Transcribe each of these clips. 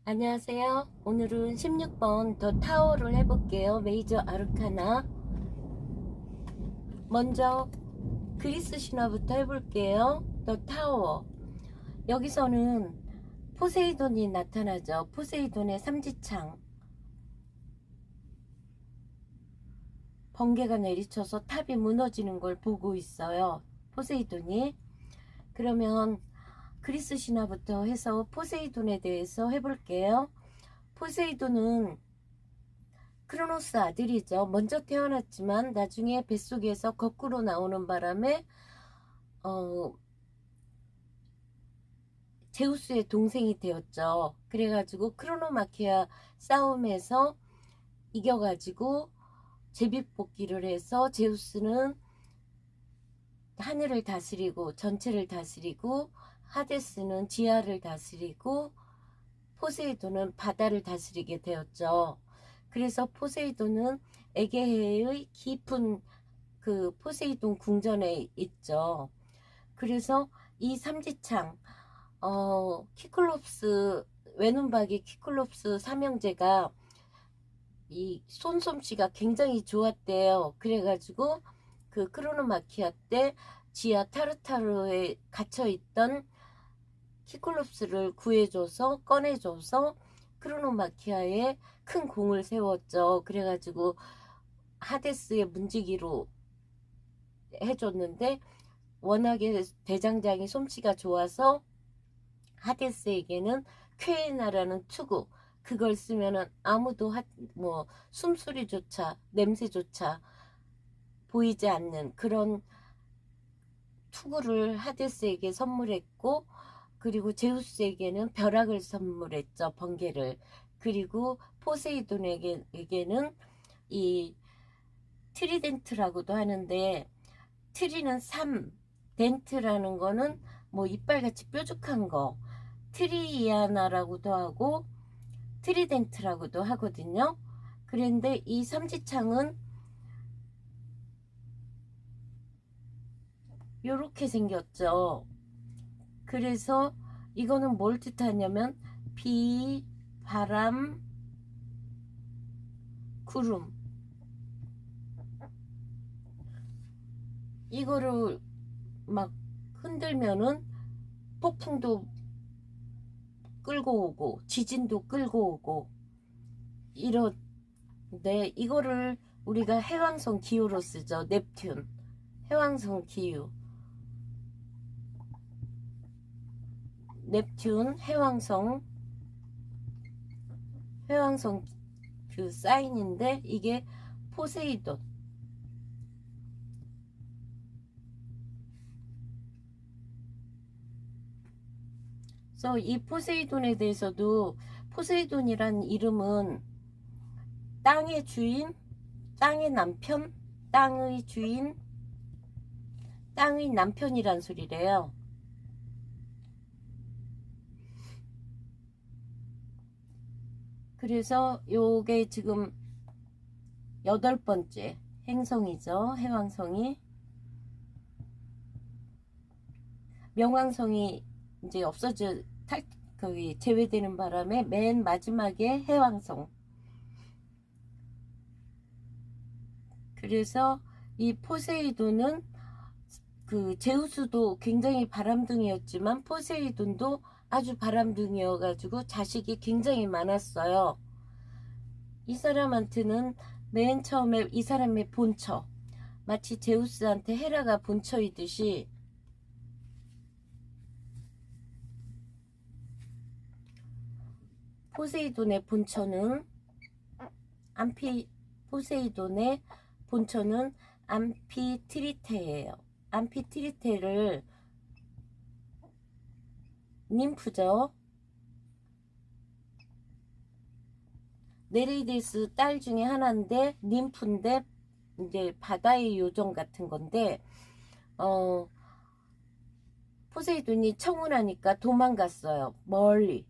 안녕하세요. 오늘은 16번 더 타워를 해볼게요. 메이저 아르카나. 먼저 그리스 신화부터 해볼게요. 더 타워. 여기서는 포세이돈이 나타나죠. 포세이돈의 삼지창. 번개가 내리쳐서 탑이 무너지는 걸 보고 있어요. 포세이돈이. 그러면 그리스 신화부터 해서 포세이돈에 대해서 해볼게요. 포세이돈은 크로노스 아들이죠. 먼저 태어났지만 나중에 뱃속에서 거꾸로 나오는 바람에 제우스의 동생이 되었죠. 그래가지고 크로노마키아 싸움에서 이겨가지고 제비뽑기를 해서 제우스는 하늘을 다스리고 전체를 다스리고, 하데스는 지하를 다스리고, 포세이돈은 바다를 다스리게 되었죠. 그래서 포세이돈은 에게해의 깊은 그 포세이돈 궁전에 있죠. 그래서 이 삼지창, 키클롭스, 외눈박이 키클롭스 삼형제가 이 손솜씨가 굉장히 좋았대요. 그래가지고 그 크로노마키아 때 지하 타르타르에 갇혀있던 키클롭스를 구해줘서 꺼내줘서 크로노마키아에 큰 공을 세웠죠. 그래가지고 하데스의 문지기로 해줬는데 워낙에 대장장이 솜씨가 좋아서 하데스에게는 쾌에나라는 투구, 그걸 쓰면은 아무도 숨소리조차 냄새조차 보이지 않는 그런 투구를 하데스에게 선물했고, 그리고 제우스에게는 벼락을 선물했죠. 번개를. 그리고 포세이돈에게는 이 트리덴트라고도 하는데, 트리는 3, 덴트라는 거는 뭐 이빨같이 뾰족한 거, 트리이아나라고도 하고 트리덴트라고도 하거든요. 그런데 이 삼지창은 요렇게 생겼죠. 그래서 이거는 뭘 뜻하냐면 비, 바람, 구름, 이거를 막 흔들면은 폭풍도 끌고 오고 지진도 끌고 오고 이런데, 이거를 우리가 해왕성 기후로 쓰죠. 넵튠, 해왕성 기후. 넵튠 해왕성 그 사인인데, 이게 포세이돈. 그래서 이 포세이돈에 대해서도, 포세이돈이란 이름은 땅의 주인, 땅의 남편, 땅의 주인, 땅의 남편이란 소리래요. 그래서 요게 지금 8번째 행성이죠. 해왕성이. 명왕성이 이제 없어져 거기 제외되는 바람에 맨 마지막에 해왕성. 그래서 이 포세이돈은 그 제우스도 굉장히 바람둥이였지만 포세이돈도 아주 바람둥이여 가지고 자식이 굉장히 많았어요. 이 사람한테는 맨 처음에 이 사람의 본처, 마치 제우스한테 헤라가 본처이듯이 포세이돈의 본처는 포세이돈의 본처는 암피트리테예요. 암피트리테를 님프죠. 네레이데스 딸 중에 하나인데 님프인데 이제 바다의 요정 같은 건데, 포세이돈이 청혼하니까 도망갔어요. 멀리.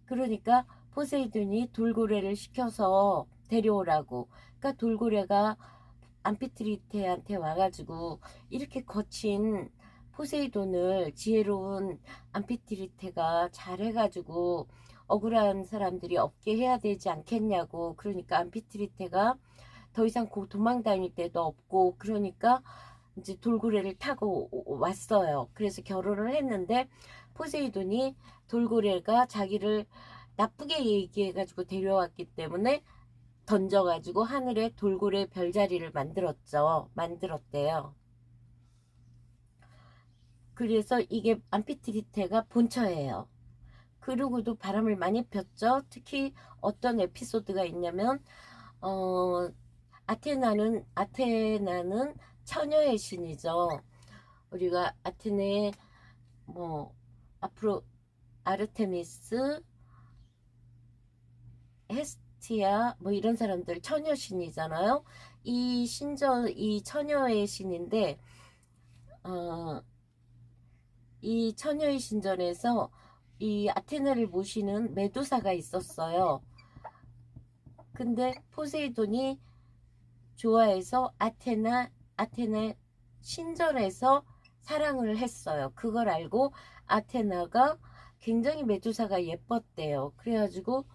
그러니까 포세이돈이 돌고래를 시켜서 데려오라고. 그러니까 돌고래가 암피트리테한테 와가지고 이렇게 거친 포세이돈을 지혜로운 암피트리테가 잘해가지고 억울한 사람들이 없게 해야 되지 않겠냐고. 그러니까 암피트리테가 더 이상 도망 다닐 데도 없고, 그러니까 이제 돌고래를 타고 왔어요. 그래서 결혼을 했는데 포세이돈이 돌고래가 자기를 나쁘게 얘기해가지고 데려왔기 때문에 던져가지고 하늘에 돌고래 별자리를 만들었대요. 그래서 이게 암피트리테가 본처예요. 그러고도 바람을 많이 폈죠. 특히 어떤 에피소드가 있냐면 아테나는 처녀의 신이죠. 우리가 아테네에 뭐 앞으로 아르테미스, 헤스티아 뭐 이런 사람들 처녀 신이잖아요. 이 처녀의 신인데 이 처녀의 신전에서 이 아테나를 모시는 메두사가 있었어요. 근데 포세이돈이 좋아해서 아테나 신전에서 사랑을 했어요. 그걸 알고 아테나가 굉장히 메두사가 예뻤대요. 그래가지고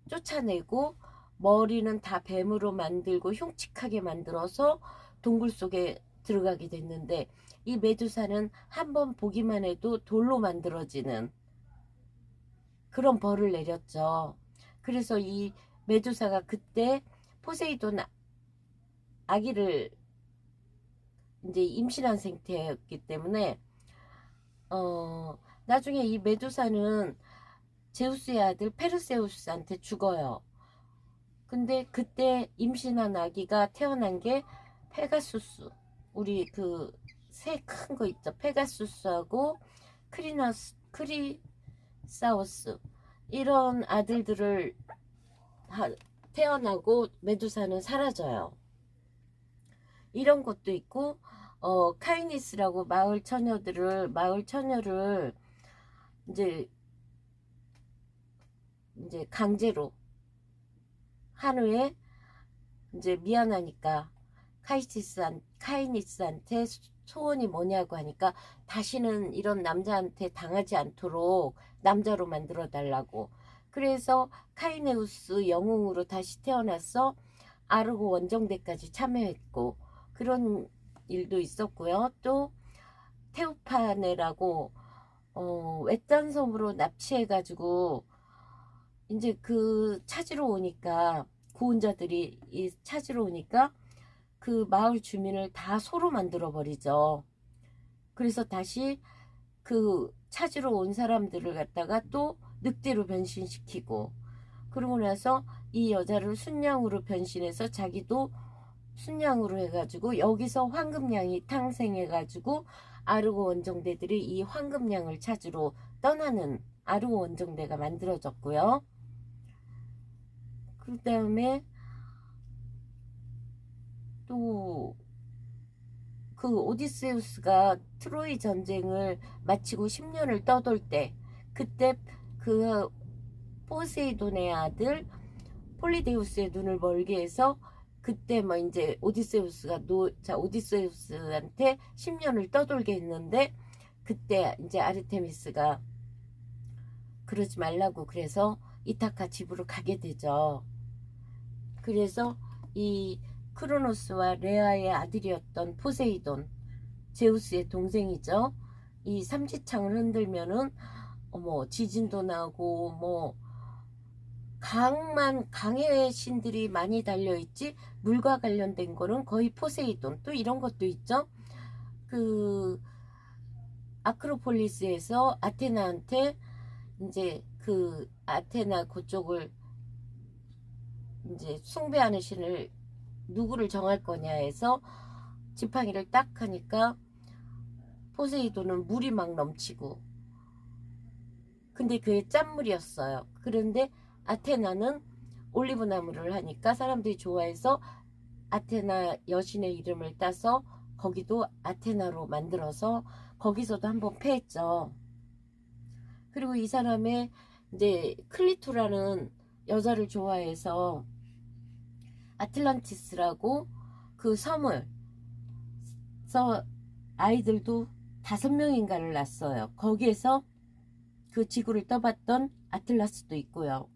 쫓아내고 머리는 다 뱀으로 만들고 흉측하게 만들어서 동굴 속에 들어가게 됐는데, 이 메두사는 한번 보기만 해도 돌로 만들어지는 그런 벌을 내렸죠. 그래서 이 메두사가 그때 포세이돈 아기를 이제 임신한 상태였기 때문에 나중에 이 메두사는 제우스의 아들 페르세우스한테 죽어요. 근데 그때 임신한 아기가 태어난 게 페가수스, 우리 그 새 큰 거 있죠. 페가수스하고 크리사우스, 이런 아들들을 태어나고 메두사는 사라져요. 이런 것도 있고, 카이니스라고 마을 처녀를 이제 강제로 한 후에 이제 미안하니까 카이니스한테 소원이 뭐냐고 하니까 다시는 이런 남자한테 당하지 않도록 남자로 만들어 달라고. 그래서 카이네우스 영웅으로 다시 태어나서 아르고 원정대까지 참여했고, 그런 일도 있었고요. 또 테오파네라고 외딴 섬으로 납치해가지고 이제 그 찾으러 오니까, 구원자들이 찾으러 오니까 그 마을 주민을 다 소로 만들어 버리죠. 그래서 다시 그 찾으러 온 사람들을 갖다가 또 늑대로 변신시키고, 그러고 나서 이 여자를 순양으로 변신해서 자기도 순양으로 해가지고 여기서 황금량이 탄생해가지고 아르고 원정대들이 이 황금량을 찾으러 떠나는 아르고 원정대가 만들어졌고요. 그 다음에 또 그 오디세우스가 트로이 전쟁을 마치고 10년을 떠돌 때, 그때 그 포세이돈의 아들 폴리데우스의 눈을 멀게 해서, 그때 뭐 이제 오디세우스한테 10년을 떠돌게 했는데, 그때 이제 아르테미스가 그러지 말라고 그래서 이타카 집으로 가게 되죠. 그래서 이 크로노스와 레아의 아들이었던 포세이돈, 제우스의 동생이죠. 이 삼지창을 흔들면은 지진도 나고 뭐 강의 신들이 많이 달려있지, 물과 관련된 거는 거의 포세이돈. 또 이런 것도 있죠. 그 아크로폴리스에서 아테나한테 이제 그 아테나 그쪽을 이제 숭배하는 신을 누구를 정할 거냐 해서 지팡이를 딱 하니까 포세이돈은 물이 막 넘치고, 근데 그게 짠물이었어요. 그런데 아테나는 올리브나무를 하니까 사람들이 좋아해서 아테나 여신의 이름을 따서 거기도 아테나로 만들어서 거기서도 한번 패했죠. 그리고 이 사람의 이제 클리토라는 여자를 좋아해서 아틀란티스라고 그 섬을 서 아이들도 5명인가를 낳았어요. 거기에서 그 지구를 떠봤던 아틀라스도 있고요.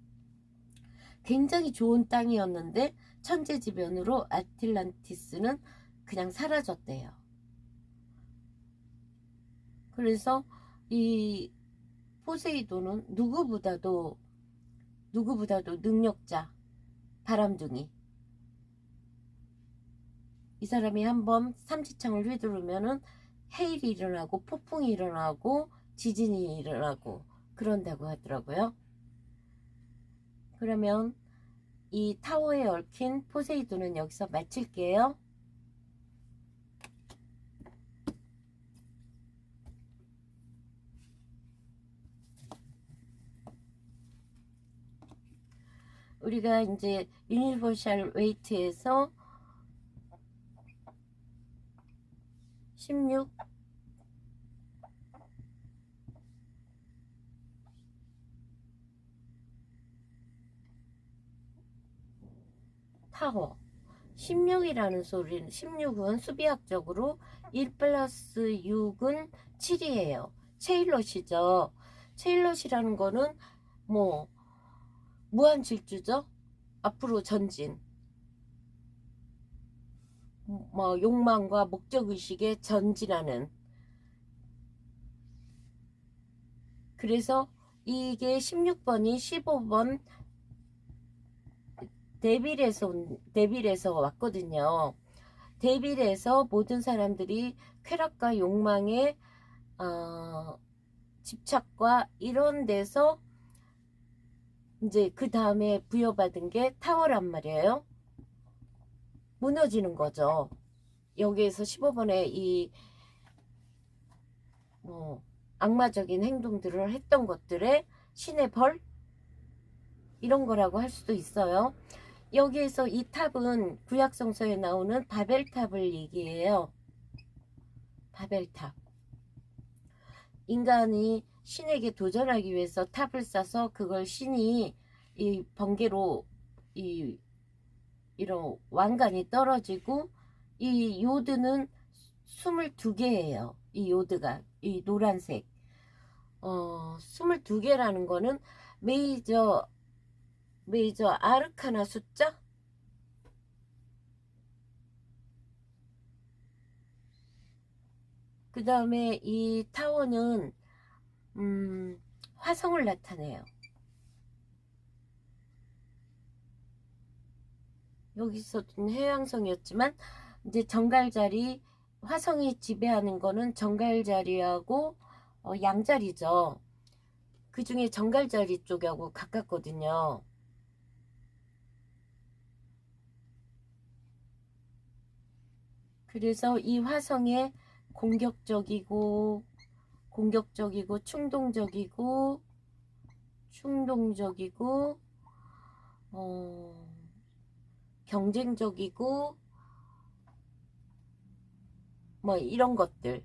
굉장히 좋은 땅이었는데 천재지변으로 아틀란티스는 그냥 사라졌대요. 그래서 이 포세이돈은 누구보다도 능력자, 바람둥이. 이 사람이 한번 삼지창을 휘두르면은 해일이 일어나고 폭풍이 일어나고 지진이 일어나고 그런다고 하더라고요. 그러면 이 타워에 얽힌 포세이돈은 여기서 마칠게요. 우리가 이제 유니버셜 웨이트에서 16 타워 16이라는 소리는 16은 수비학적으로 1 플러스 6은 7이에요. 체일럿이죠. 체일럿이라는 거는 뭐 무한 질주죠. 앞으로 전진. 뭐 욕망과 목적의식에 전진하는. 그래서 이게 16번이 15번 데빌에서 왔거든요. 데빌에서 모든 사람들이 쾌락과 욕망의 집착과 이런 데서 이제 그 다음에 부여받은 게 타워란 말이에요. 무너지는 거죠. 여기에서 15번에 이 악마적인 행동들을 했던 것들의 신의 벌 이런 거라고 할 수도 있어요. 여기에서 이 탑은 구약성서에 나오는 바벨탑을 얘기해요. 바벨탑. 인간이 신에게 도전하기 위해서 탑을 쌓아서 그걸 신이 이 번개로 이런 왕관이 떨어지고 이 요드는 22개예요. 이 요드가 이 노란색 22개라는 거는 메이저 아르카나 숫자 그 다음에 이 타워는 화성을 나타내요. 여기서는 해왕성이었지만 이제 정갈자리 화성이 지배하는 거는 정갈자리하고 양자리죠. 그 중에 정갈자리 쪽하고 가깝거든요. 그래서 이 화성에 공격적이고 충동적이고 경쟁적이고 뭐 이런 것들.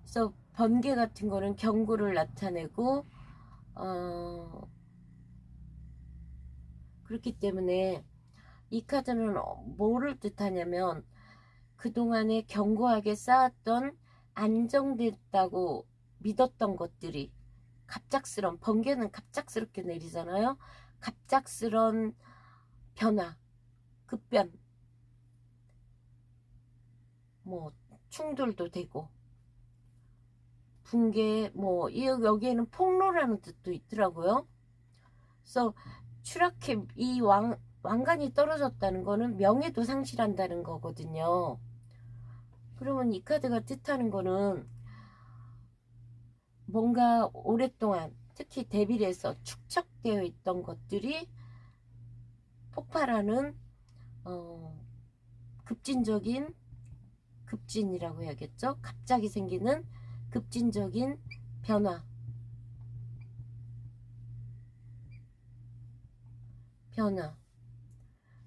그래서 번개 같은 거는 경고를 나타내고 그렇기 때문에 이 카드는 뭐를 뜻하냐면 그동안에 견고하게 쌓았던 안정됐다고 믿었던 것들이 갑작스런 번개는 갑작스럽게 내리잖아요. 갑작스런 변화, 급변, 뭐 충돌도 되고 붕괴, 뭐 여기에는 폭로라는 뜻도 있더라고요. 그래서 추락해 이 왕관이 떨어졌다는 거는 명예도 상실한다는 거거든요. 그러면 이 카드가 뜻하는 거는 뭔가 오랫동안 특히 데빌에서 축적되어 있던 것들이 폭발하는 급진이라고 해야겠죠. 갑자기 생기는 급진적인 변화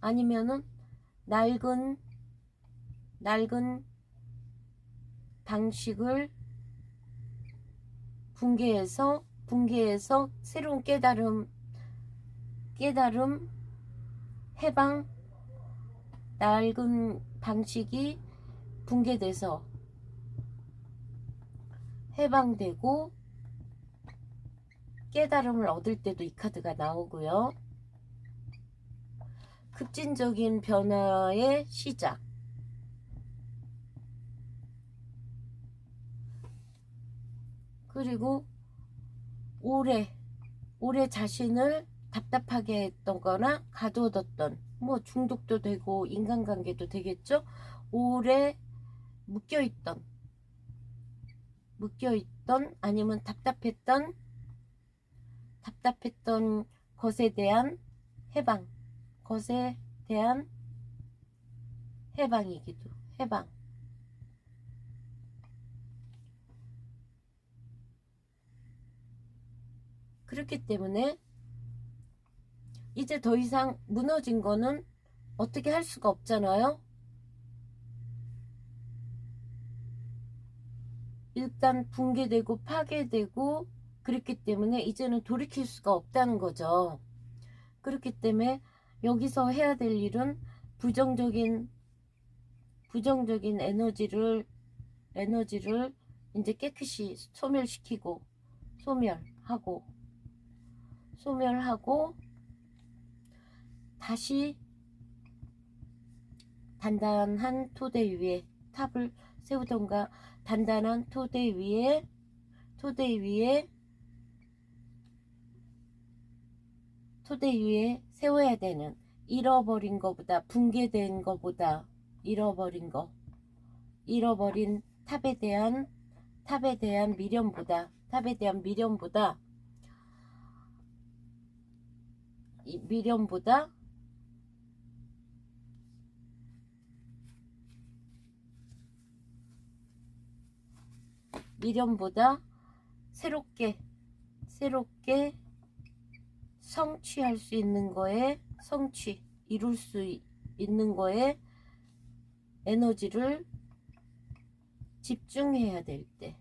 아니면은 낡은 방식을 붕괴해서 새로운 깨달음 해방 낡은 방식이 붕괴돼서 해방되고 깨달음을 얻을 때도 이 카드가 나오고요. 급진적인 변화의 시작. 그리고 오래 자신을 답답하게 했던 거나 가둬뒀던, 뭐 중독도 되고 인간관계도 되겠죠. 오래 묶여있던 아니면 답답했던 것에 대한 해방, 것에 대한 해방이기도, 해방. 그렇기 때문에 이제 더 이상 무너진 거는 어떻게 할 수가 없잖아요. 일단 붕괴되고 파괴되고 그랬기 때문에 이제는 돌이킬 수가 없다는 거죠. 그렇기 때문에 여기서 해야 될 일은 부정적인 에너지를 이제 깨끗이 소멸시키고 소멸하고 다시 단단한 토대 위에 탑을 세우던가, 단단한 토대 위에 세워야 되는, 잃어버린 것보다, 붕괴된 것보다, 잃어버린 탑에 대한 미련보다 새롭게 성취할 수 있는 거에, 이룰 수 있는 거에 에너지를 집중해야 될 때,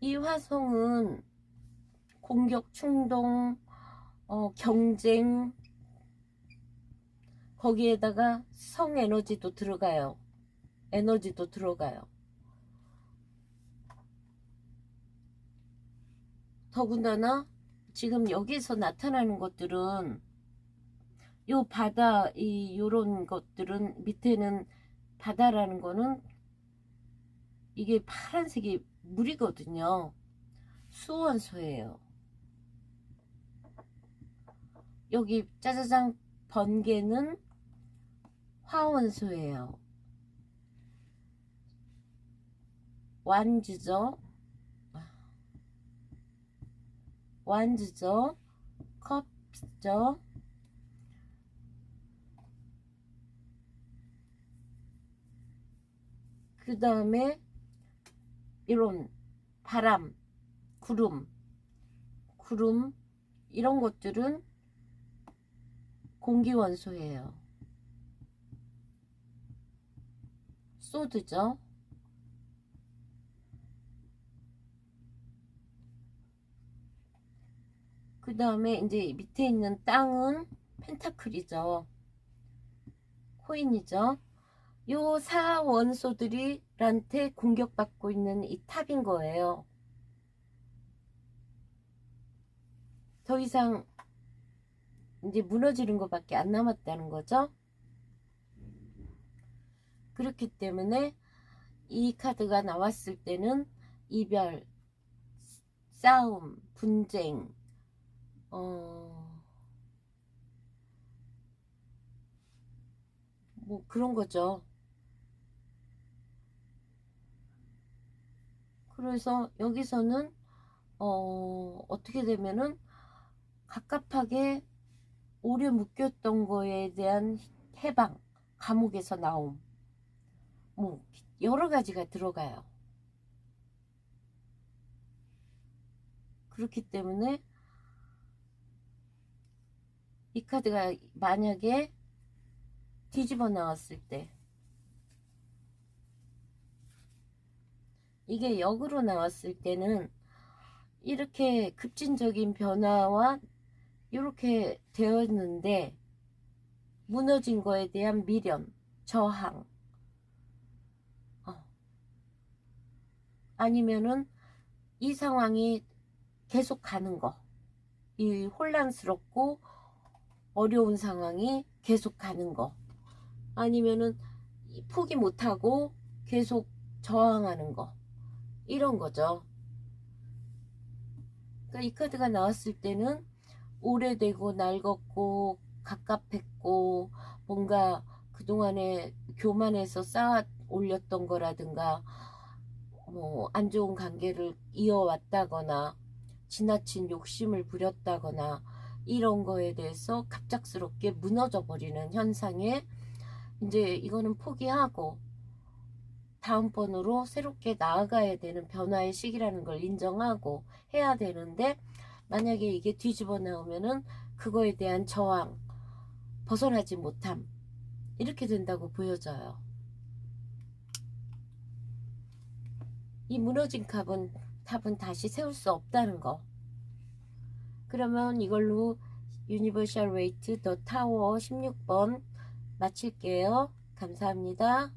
이 화성은 공격, 충동, 경쟁, 거기에다가 성 에너지도 들어가요. 더군다나 지금 여기서 나타나는 것들은, 요 바다, 요런 것들은, 밑에는 바다라는 거는 이게 파란색이 물이거든요. 수원소예요. 여기 짜자장 번개는 화원소예요. 완주죠. 컵죠. 그 다음에 이런 바람, 구름 이런 것들은 공기원소예요. 소드죠. 그 다음에 이제 밑에 있는 땅은 펜타클이죠. 코인이죠. 요 4원소들이한테 공격받고 있는 이 탑인 거예요. 더 이상 이제 무너지는 것밖에 안 남았다는 거죠. 그렇기 때문에 이 카드가 나왔을 때는 이별, 싸움, 분쟁, 뭐 그런 거죠. 그래서 여기서는 어떻게 되면은 갑갑하게 오래 묶였던 거에 대한 해방, 감옥에서 나옴, 뭐 여러 가지가 들어가요. 그렇기 때문에 이 카드가 만약에 뒤집어 나왔을 때, 이게 역으로 나왔을 때는 이렇게 급진적인 변화와 이렇게 되었는데, 무너진 거에 대한 미련, 저항, 아니면은 이 상황이 계속 가는 거, 이 혼란스럽고 어려운 상황이 계속 가는 거, 아니면은 포기 못하고 계속 저항하는 거, 이런 거죠. 그러니까 이 카드가 나왔을 때는 오래되고 낡았고 갑갑했고 뭔가 그동안에 교만해서 쌓아 올렸던 거라든가 뭐 안 좋은 관계를 이어왔다거나 지나친 욕심을 부렸다거나 이런 거에 대해서 갑작스럽게 무너져 버리는 현상에 이제 이거는 포기하고 다음번으로 새롭게 나아가야 되는 변화의 시기라는 걸 인정하고 해야 되는데, 만약에 이게 뒤집어 나오면은 그거에 대한 저항, 벗어나지 못함, 이렇게 된다고 보여져요. 이 무너진 탑은 다시 세울 수 없다는 거. 그러면 이걸로 유니버셜 웨이트 더 타워 16번 마칠게요. 감사합니다.